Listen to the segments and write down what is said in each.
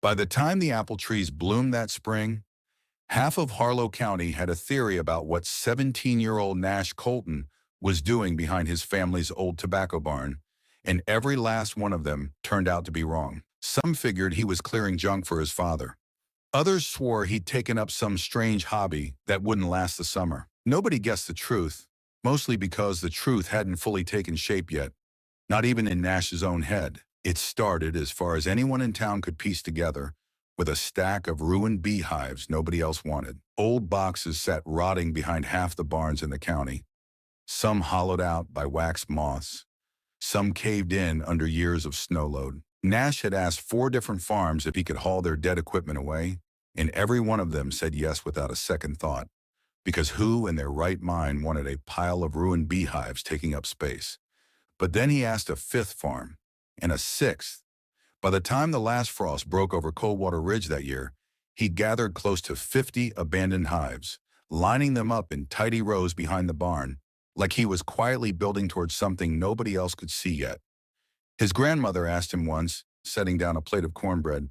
By the time the apple trees bloomed that spring, half of Harlow County had a theory about what 17-year-old Nash Colton was doing behind his family's old tobacco barn, and every last one of them turned out to be wrong. Some figured he was clearing junk for his father. Others swore he'd taken up some strange hobby that wouldn't last the summer. Nobody guessed the truth, mostly because the truth hadn't fully taken shape yet, not even in Nash's own head. It started, as far as anyone in town could piece together, with a stack of ruined beehives nobody else wanted. Old boxes sat rotting behind half the barns in the county, some hollowed out by wax moths, some caved in under years of snow load. Nash had asked 4 different farms if he could haul their dead equipment away, and every one of them said yes without a second thought, because who in their right mind wanted a pile of ruined beehives taking up space? But then he asked a 5th farm, and a 6th. By the time the last frost broke over Coldwater Ridge that year, he'd gathered close to 50 abandoned hives, lining them up in tidy rows behind the barn, like he was quietly building towards something nobody else could see yet. His grandmother asked him once, setting down a plate of cornbread,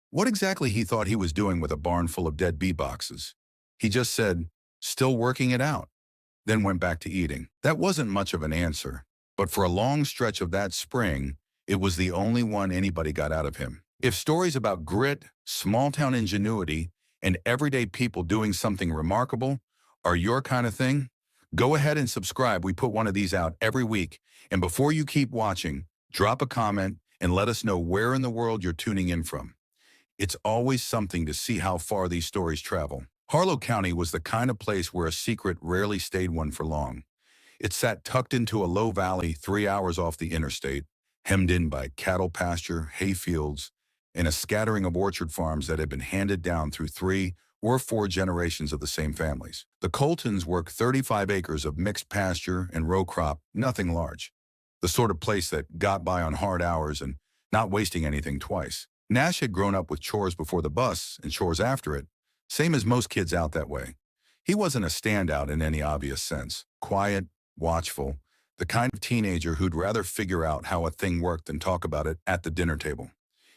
what exactly he thought he was doing with a barn full of dead bee boxes. He just said, "Still working it out," then went back to eating. That wasn't much of an answer, but for a long stretch of that spring, it was the only one anybody got out of him. If stories about grit, small-town ingenuity, and everyday people doing something remarkable are your kind of thing, go ahead and subscribe. We put one of these out every week. And before you keep watching, drop a comment and let us know where in the world you're tuning in from. It's always something to see how far these stories travel. Harlow County was the kind of place where a secret rarely stayed one for long. It sat tucked into a low valley 3 hours off the interstate, hemmed in by cattle pasture, hay fields, and a scattering of orchard farms that had been handed down through 3 or 4 generations of the same families. The Coltons worked 35 acres of mixed pasture and row crop, nothing large. The sort of place that got by on hard hours and not wasting anything twice. Nash had grown up with chores before the bus and chores after it, same as most kids out that way. He wasn't a standout in any obvious sense. Quiet, watchful, the kind of teenager who'd rather figure out how a thing worked than talk about it at the dinner table.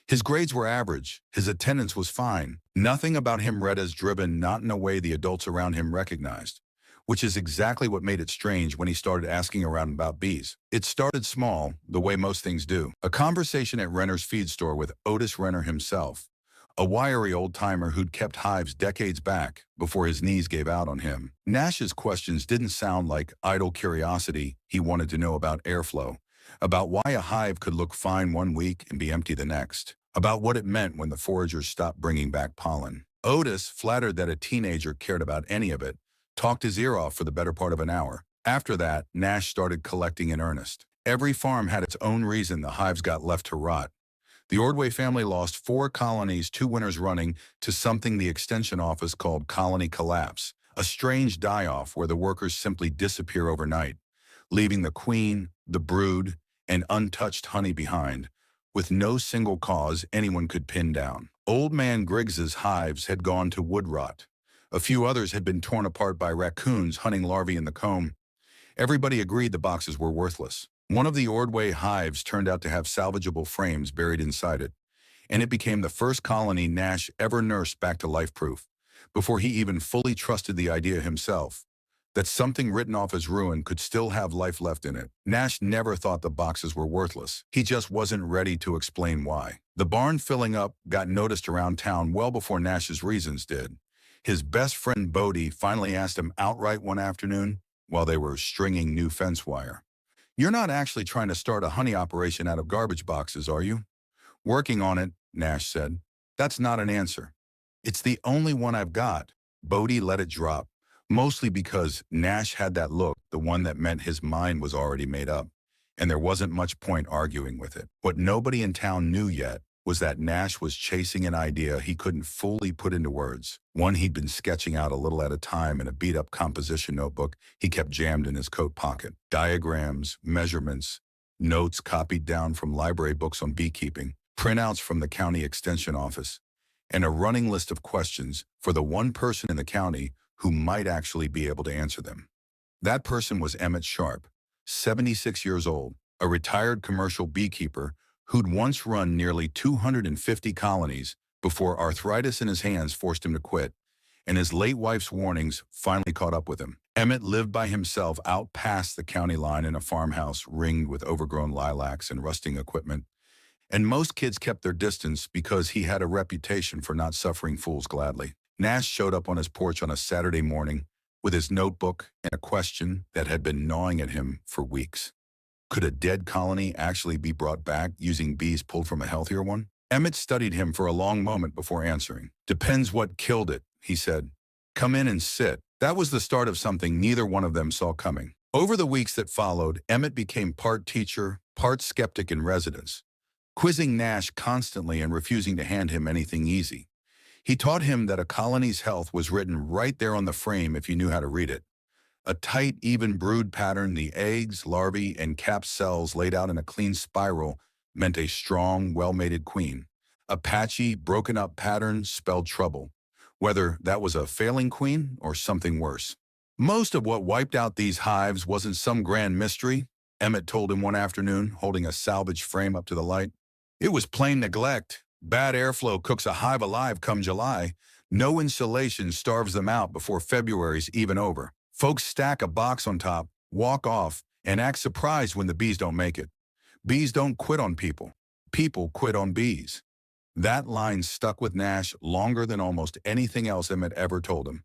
His grades were average, his attendance was fine. Nothing about him read as driven, not in a way the adults around him recognized, which is exactly what made it strange when he started asking around about bees. It started small, the way most things do. A conversation at Renner's feed store with Otis Renner himself, a wiry old-timer who'd kept hives decades back before his knees gave out on him. Nash's questions didn't sound like idle curiosity. He wanted to know about airflow, about why a hive could look fine one week and be empty the next, about what it meant when the foragers stopped bringing back pollen. Otis, flattered that a teenager cared about any of it, talked his ear off for the better part of an hour. After that, Nash started collecting in earnest. Every farm had its own reason the hives got left to rot. The Ordway family lost 4 colonies 2 winters running to something the extension office called colony collapse, a strange die-off where the workers simply disappear overnight, leaving the queen, the brood, and untouched honey behind, with no single cause anyone could pin down. Old Man Griggs's hives had gone to wood rot. A few others had been torn apart by raccoons hunting larvae in the comb. Everybody agreed the boxes were worthless. One of the Ordway hives turned out to have salvageable frames buried inside it, and it became the first colony Nash ever nursed back to life-proof, before he even fully trusted the idea himself, that something written off as ruin could still have life left in it. Nash never thought the boxes were worthless. He just wasn't ready to explain why. The barn filling up got noticed around town well before Nash's reasons did. His best friend Bodie finally asked him outright one afternoon while they were stringing new fence wire. "You're not actually trying to start a honey operation out of garbage boxes, are you?" "Working on it," Nash said. "That's not an answer. It's the only one I've got." Bodie let it drop, mostly because Nash had that look, the one that meant his mind was already made up, and there wasn't much point arguing with it. What nobody in town knew yet was that Nash was chasing an idea he couldn't fully put into words, one he'd been sketching out a little at a time in a beat-up composition notebook he kept jammed in his coat pocket. Diagrams, measurements, notes copied down from library books on beekeeping, printouts from the county extension office, and a running list of questions for the one person in the county who might actually be able to answer them. That person was Emmett Sharp, 76 years old, a retired commercial beekeeper who'd once run nearly 250 colonies before arthritis in his hands forced him to quit, and his late wife's warnings finally caught up with him. Emmett lived by himself out past the county line in a farmhouse ringed with overgrown lilacs and rusting equipment, and most kids kept their distance because he had a reputation for not suffering fools gladly. Nash showed up on his porch on a Saturday morning with his notebook and a question that had been gnawing at him for weeks. Could a dead colony actually be brought back using bees pulled from a healthier one? Emmett studied him for a long moment before answering. "Depends what killed it," he said. "Come in and sit." That was the start of something neither one of them saw coming. Over the weeks that followed, Emmett became part teacher, part skeptic in residence, quizzing Nash constantly and refusing to hand him anything easy. He taught him that a colony's health was written right there on the frame if you knew how to read it. A tight, even brood pattern, the eggs, larvae, and capped cells laid out in a clean spiral meant a strong, well-mated queen. A patchy, broken-up pattern spelled trouble, whether that was a failing queen or something worse. Most of what wiped out these hives wasn't some grand mystery, Emmett told him one afternoon, holding a salvage frame up to the light. It was plain neglect. Bad airflow cooks a hive alive come July. No insulation starves them out before February's even over. Folks stack a box on top, walk off, and act surprised when the bees don't make it. Bees don't quit on people. People quit on bees. That line stuck with Nash longer than almost anything else Emmett ever told him.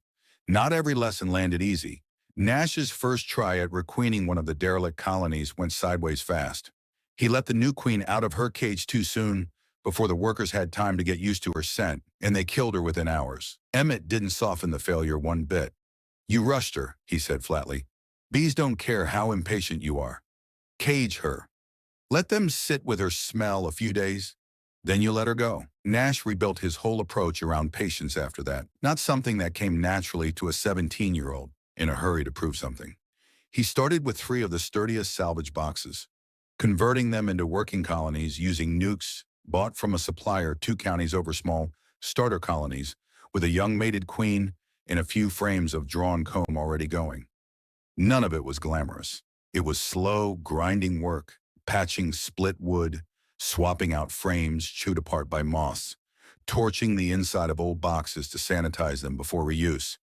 Not every lesson landed easy. Nash's first try at requeening one of the derelict colonies went sideways fast. He let the new queen out of her cage too soon, before the workers had time to get used to her scent, and they killed her within hours. Emmett didn't soften the failure one bit. "You rushed her," he said flatly. "Bees don't care how impatient you are. Cage her. Let them sit with her smell a few days. Then you let her go." Nash rebuilt his whole approach around patience after that, not something that came naturally to a 17-year-old in a hurry to prove something. He started with 3 of the sturdiest salvage boxes, converting them into working colonies using nukes bought from a supplier 2 counties over, small starter colonies with a young mated queen and a few frames of drawn comb already going. None of it was glamorous. It was slow, grinding work, patching split wood, swapping out frames chewed apart by moths, torching the inside of old boxes to sanitize them before reuse,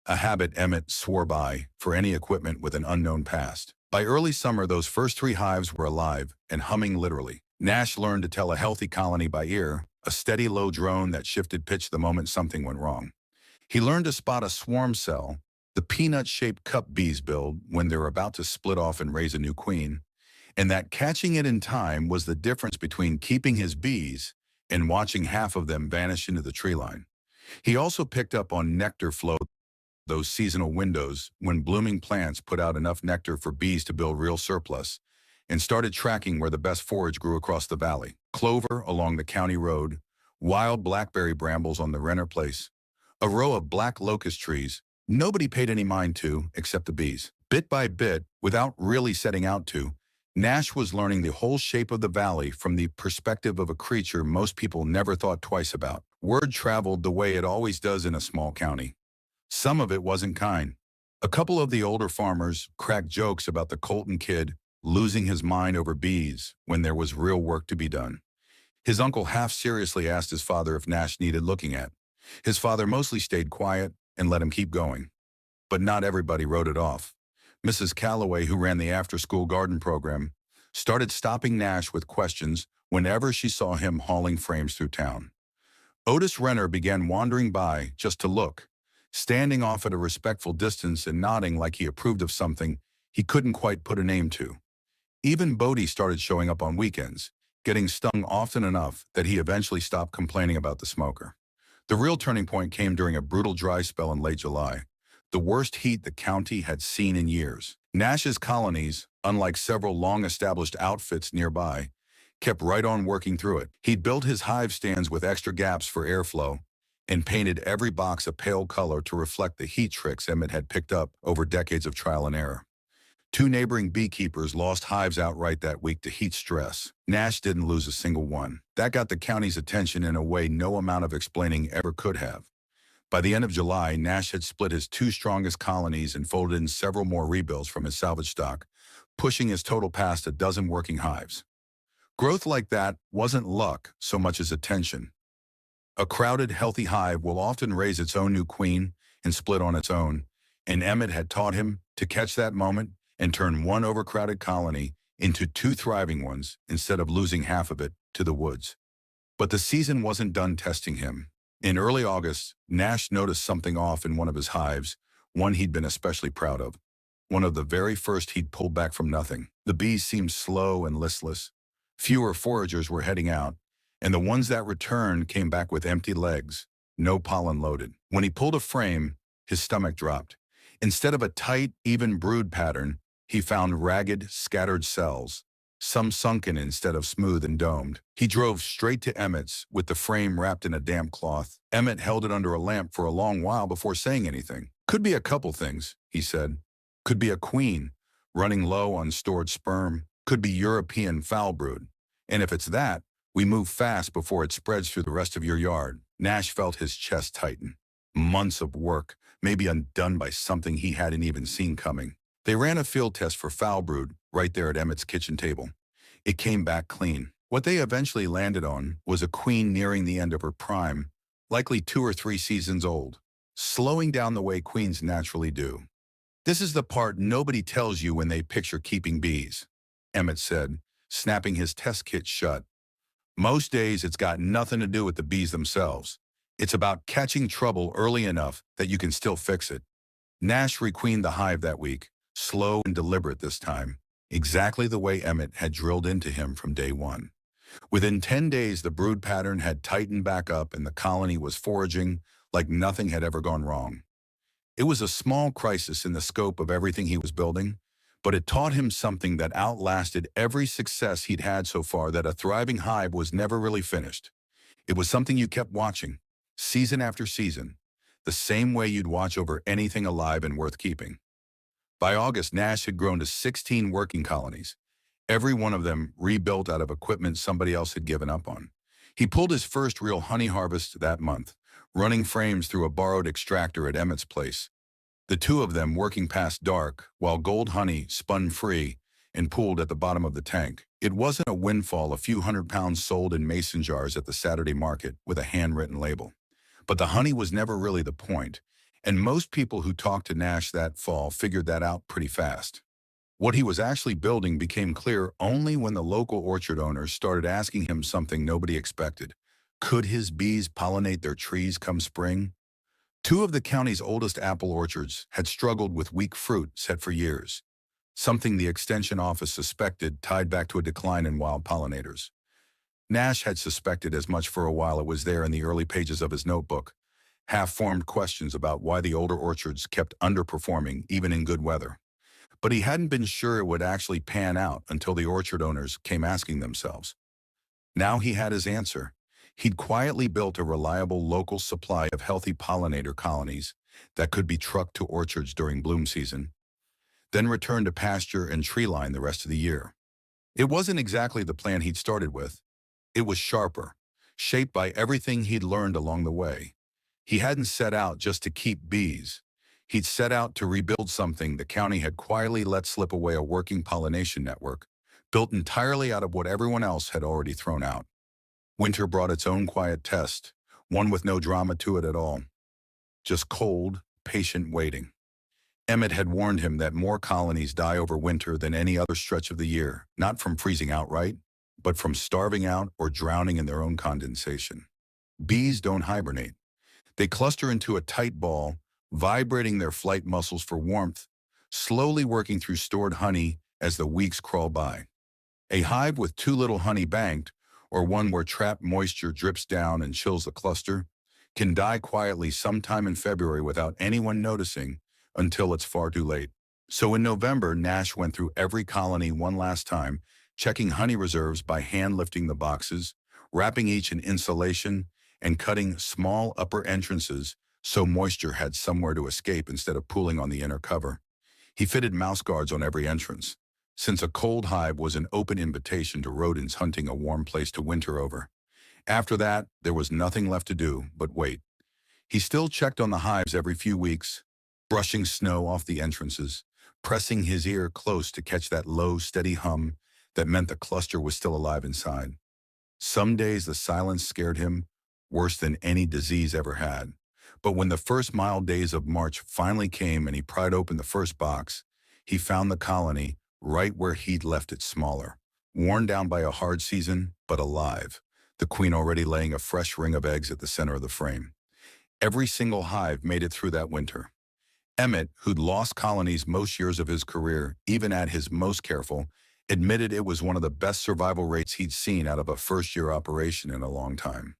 a habit Emmett swore by for any equipment with an unknown past. By early summer, those first 3 hives were alive and humming literally. Nash learned to tell a healthy colony by ear, a steady low drone that shifted pitch the moment something went wrong. He learned to spot a swarm cell, the peanut-shaped cup bees build when they're about to split off and raise a new queen, and that catching it in time was the difference between keeping his bees and watching half of them vanish into the tree line. He also picked up on nectar flow, those seasonal windows when blooming plants put out enough nectar for bees to build real surplus, and started tracking where the best forage grew across the valley. Clover along the county road, wild blackberry brambles on the Renner Place, a row of black locust trees nobody paid any mind to except the bees. Bit by bit, without really setting out to, Nash was learning the whole shape of the valley from the perspective of a creature most people never thought twice about. Word traveled the way it always does in a small county. Some of it wasn't kind. A couple of the older farmers cracked jokes about the Colton kid losing his mind over bees when there was real work to be done. His uncle half-seriously asked his father if Nash needed looking at. His father mostly stayed quiet and let him keep going. But not everybody wrote it off. Mrs. Calloway, who ran the after-school garden program, started stopping Nash with questions whenever she saw him hauling frames through town. Otis Renner began wandering by just to look, standing off at a respectful distance and nodding like he approved of something he couldn't quite put a name to. Even Bodie started showing up on weekends, getting stung often enough that he eventually stopped complaining about the smoker. The real turning point came during a brutal dry spell in late July, the worst heat the county had seen in years. Nash's colonies, unlike several long-established outfits nearby, kept right on working through it. He'd built his hive stands with extra gaps for airflow and painted every box a pale color to reflect the heat tricks Emmett had picked up over decades of trial and error. 2 neighboring beekeepers lost hives outright that week to heat stress. Nash didn't lose a single one. That got the county's attention in a way no amount of explaining ever could have. By the end of July, Nash had split his 2 strongest colonies and folded in several more rebuilds from his salvage stock, pushing his total past a dozen working hives. Growth like that wasn't luck so much as attention. A crowded, healthy hive will often raise its own new queen and split on its own, and Emmett had taught him to catch that moment and turn one overcrowded colony into two thriving ones instead of losing half of it to the woods. But the season wasn't done testing him. In early August, Nash noticed something off in one of his hives, one he'd been especially proud of. One of the very first he'd pulled back from nothing. The bees seemed slow and listless. Fewer foragers were heading out, and the ones that returned came back with empty legs, no pollen loaded. When he pulled a frame, his stomach dropped. Instead of a tight, even brood pattern, he found ragged, scattered cells, some sunken instead of smooth and domed. He drove straight to Emmett's with the frame wrapped in a damp cloth. Emmett held it under a lamp for a long while before saying anything. "Could be a couple things," he said. "Could be a queen, running low on stored sperm. Could be European foul brood. And if it's that, we move fast before it spreads through the rest of your yard." Nash felt his chest tighten. Months of work, maybe undone by something he hadn't even seen coming. They ran a field test for foul brood right there at Emmett's kitchen table. It came back clean. What they eventually landed on was a queen nearing the end of her prime, likely 2 or 3 seasons old, slowing down the way queens naturally do. "This is the part nobody tells you when they picture keeping bees," Emmett said, snapping his test kit shut. "Most days it's got nothing to do with the bees themselves. It's about catching trouble early enough that you can still fix it." Nash requeened the hive that week, slow and deliberate this time, exactly the way Emmett had drilled into him from day one. Within 10 days, the brood pattern had tightened back up and the colony was foraging like nothing had ever gone wrong. It was a small crisis in the scope of everything he was building, but it taught him something that outlasted every success he'd had so far: that a thriving hive was never really finished. It was something you kept watching, season after season, the same way you'd watch over anything alive and worth keeping. By August, Nash had grown to 16 working colonies, every one of them rebuilt out of equipment somebody else had given up on. He pulled his first real honey harvest that month, running frames through a borrowed extractor at Emmett's place. The two of them working past dark, while gold honey spun free and pooled at the bottom of the tank. It wasn't a windfall, a few £100 sold in mason jars at the Saturday market with a handwritten label. But the honey was never really the point, and most people who talked to Nash that fall figured that out pretty fast. What he was actually building became clear only when the local orchard owners started asking him something nobody expected. Could his bees pollinate their trees come spring? 2 of the county's oldest apple orchards had struggled with weak fruit set for years, something the extension office suspected tied back to a decline in wild pollinators. Nash had suspected as much for a while. It was there in the early pages of his notebook, half-formed questions about why the older orchards kept underperforming even in good weather. But he hadn't been sure it would actually pan out until the orchard owners came asking themselves. Now he had his answer. He'd quietly built a reliable local supply of healthy pollinator colonies that could be trucked to orchards during bloom season, then returned to pasture and tree line the rest of the year. It wasn't exactly the plan he'd started with. It was sharper, shaped by everything he'd learned along the way. He hadn't set out just to keep bees. He'd set out to rebuild something the county had quietly let slip away: a working pollination network, built entirely out of what everyone else had already thrown out. Winter brought its own quiet test, one with no drama to it at all. Just cold, patient waiting. Emmett had warned him that more colonies die over winter than any other stretch of the year, not from freezing outright, but from starving out or drowning in their own condensation. Bees don't hibernate. They cluster into a tight ball, vibrating their flight muscles for warmth, slowly working through stored honey as the weeks crawl by. A hive with too little honey banked, or one where trapped moisture drips down and chills the cluster, can die quietly sometime in February without anyone noticing until it's far too late. So in November, Nash went through every colony one last time, checking honey reserves by hand, lifting the boxes, wrapping each in insulation, and cutting small upper entrances so moisture had somewhere to escape instead of pooling on the inner cover. He fitted mouse guards on every entrance, since a cold hive was an open invitation to rodents hunting a warm place to winter over. After that, there was nothing left to do but wait. He still checked on the hives every few weeks, brushing snow off the entrances, pressing his ear close to catch that low, steady hum that meant the cluster was still alive inside. Some days the silence scared him, worse than any disease ever had. But when the first mild days of March finally came and he pried open the first box, he found the colony right where he'd left it smaller, worn down by a hard season, but alive, the queen already laying a fresh ring of eggs at the center of the frame. Every single hive made it through that winter. Emmett, who'd lost colonies most years of his career, even at his most careful, admitted it was one of the best survival rates he'd seen out of a first-year operation in a long time.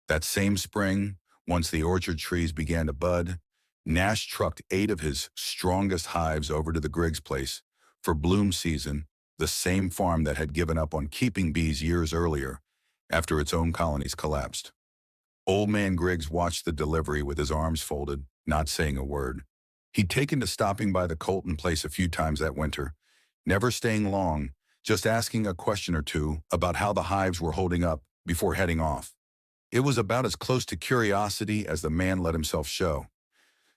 That same spring, once the orchard trees began to bud, Nash trucked 8 of his strongest hives over to the Griggs place for bloom season, the same farm that had given up on keeping bees years earlier after its own colonies collapsed. Old man Griggs watched the delivery with his arms folded, not saying a word. He'd taken to stopping by the Colton place a few times that winter, never staying long, just asking a question or two about how the hives were holding up before heading off. It was about as close to curiosity as the man let himself show.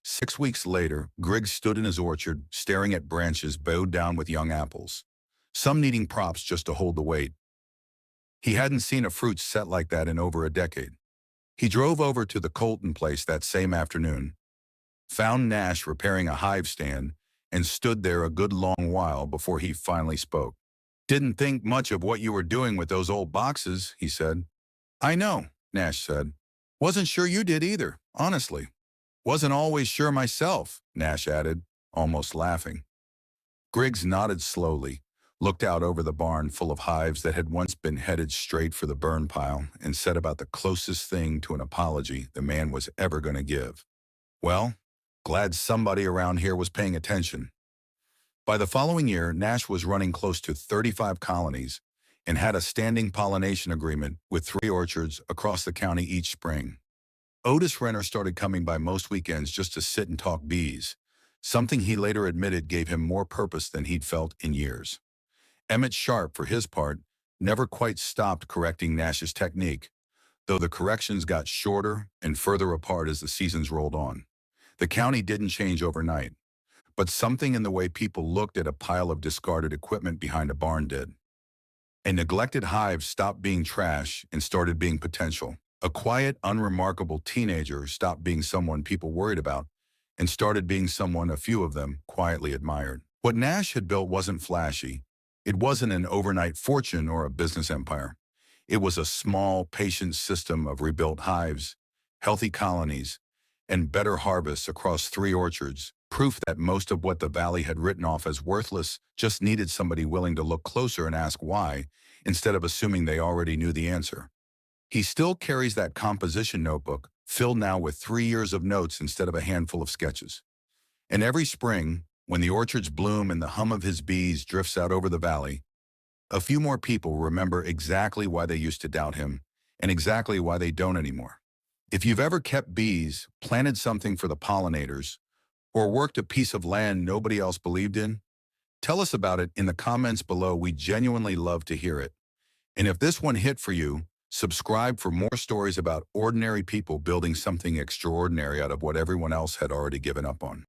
6 weeks later, Griggs stood in his orchard, staring at branches bowed down with young apples, some needing props just to hold the weight. He hadn't seen a fruit set like that in over a decade. He drove over to the Colton place that same afternoon, found Nash repairing a hive stand, and stood there a good long while before he finally spoke. "Didn't think much of what you were doing with those old boxes," he said. "I know," Nash said. "Wasn't sure you did either, honestly." "Wasn't always sure myself," Nash added, almost laughing. Griggs nodded slowly, looked out over the barn full of hives that had once been headed straight for the burn pile, and said about the closest thing to an apology the man was ever going to give. "Well, glad somebody around here was paying attention." By the following year, Nash was running close to 35 colonies and had a standing pollination agreement with 3 orchards across the county each spring. Otis Renner started coming by most weekends just to sit and talk bees, something he later admitted gave him more purpose than he'd felt in years. Emmett Sharp, for his part, never quite stopped correcting Nash's technique, though the corrections got shorter and further apart as the seasons rolled on. The county didn't change overnight, but something in the way people looked at a pile of discarded equipment behind a barn did. A neglected hive stopped being trash and started being potential. A quiet, unremarkable teenager stopped being someone people worried about and started being someone a few of them quietly admired. What Nash had built wasn't flashy. It wasn't an overnight fortune or a business empire. It was a small, patient system of rebuilt hives, healthy colonies, and better harvests across 3 orchards, proof that most of what the valley had written off as worthless just needed somebody willing to look closer and ask why, instead of assuming they already knew the answer. He still carries that composition notebook, filled now with 3 years of notes instead of a handful of sketches. And every spring, when the orchards bloom and the hum of his bees drifts out over the valley, a few more people remember exactly why they used to doubt him and exactly why they don't anymore. If you've ever kept bees, planted something for the pollinators, or worked a piece of land nobody else believed in, tell us about it in the comments below. We genuinely love to hear it. And if this one hit for you, subscribe for more stories about ordinary people building something extraordinary out of what everyone else had already given up on.